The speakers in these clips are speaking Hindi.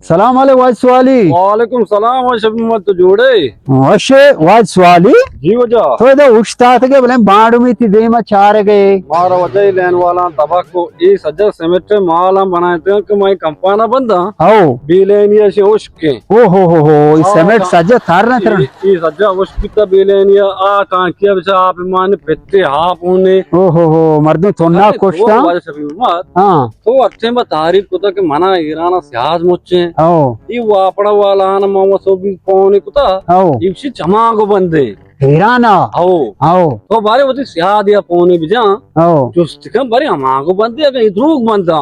सलाम वाली वालेकुम सलाम और शब मत जोड़े वशे वाली जी वजह तो इधर उछता थे बोले बाढ़ में थी दे में चार गए मारा वजह लेन वाला तबाक को ये सज्जा समेट माला बनाए थे कि मैं कंपाना बंदा आओ बीलेनिया से उश्के ओ हो इस समेट सज्जा थार ना थर ये सज्जा उश्की ता बीलेनिया आ कांकिया बिचा आप मान पेटे हाफ होने ओ हो मर्दों थोना कोष्टा हाँ तो अच्छे में तारीफ को तो कि मना ईराना सियाज मुच्चे आओ ये वापड़ा वाला ना मामा सो भी पौने कुता आओ इसी चमागो बंदे हीराना आओ आओ तो बारे वो सियाद या पौने भी जा आओ चुस्त कम बारे हमागो बंदे अगर इधरूग बंदा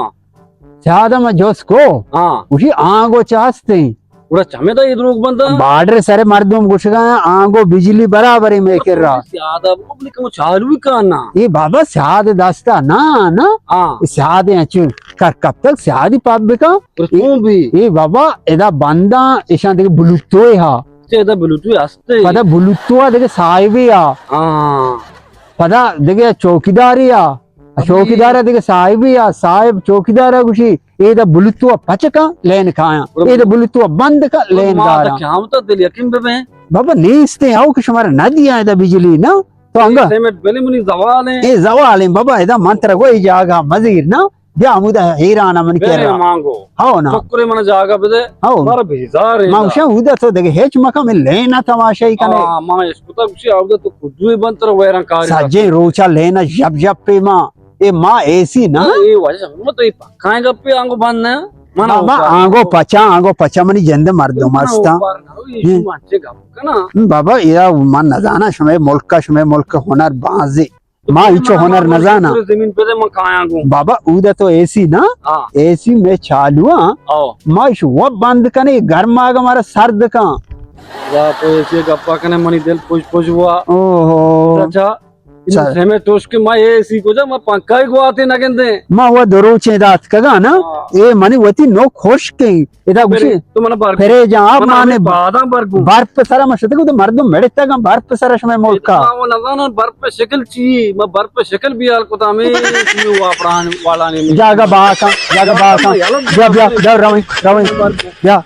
ज्यादा में जोश को हाँ उसी आंगो चाहते उड़ा चमे तो इधरूग बंदा बार्डर सारे मर्दों घुस गए आंगो बिजली बराबर में कर रहा सियाद अब को चालू ही करना ये बाबा स्याद दास्ता ना ना हाँ स्याद अच्छी कर कब तक स्याद पाप का तू भी ये बाबा एदा बंदा ईशान देखे बुलुत्तो हा चेदा ब्लूटूथ हस्ते पता बुलुत्तो देखे साहिबी आ हाँ पता देखे चौकीदारी आ चौकीदार देखे साहिबी आ साहिब चौकीदार खुशी एदा बुलुत्तो पचका लेन खाया एदा बुलुत्तो बंद का लेन गारा क्या हम तो दिल यकीन पे बाबा नीस्ते आओ कि हमारा नदी आ एदा बिजली ना तो अंगा सेमेट पहले मुनी जवाल है ए जवाल बाबा एदा मंत्र कोई जागा मजीर ना जा मुदा हीराना मन के रहा मांगो हाओ ना चक्रे मन जागा बदे हाओ मारा भेजार है मांगशा उदा तो देखे हेच मका में लेना तमाशा ही कने हाँ मां इसको तो कुछ आवदा तो खुद ही बंतर वैरन कार सजे रोचा लेना जब जब पे मां ए मां ऐसी ना ये वजह मत तो पक्काए गप्पे आंगो बंद है मना बाबा आंगो पचा मनी जंद मर दो मस्ता बाबा या मन न जाना शमे मुल्क हुनर बाजे मां इचो हुनर न जाना जमीन पे मैं काया गो बाबा उदा तो एसी ना एसी में चालू आओ मां वो बंद कने गर्मा हमारा सर्द का या तो ऐसे गप्पा कने मनी दिल पुछ हुआ ओहो अच्छा में तो उसके मां एसी को जा मैं पंखा ही गुआते न गेंदे मां वो दरोचे दात कगा ना ए मनी वती नो खुश के इदा गुशी तो मन बार फेरे जा आप माने बादा बरगु बर्फ सारा मशते को तो मर्द मेड़ता का बर्फ सारा समय मोका वो नजाना बर्फ पे शक्ल ची मैं बर्फ पे शक्ल भी आल को ता में वापरान वाला ने जागा बाका जब रवि या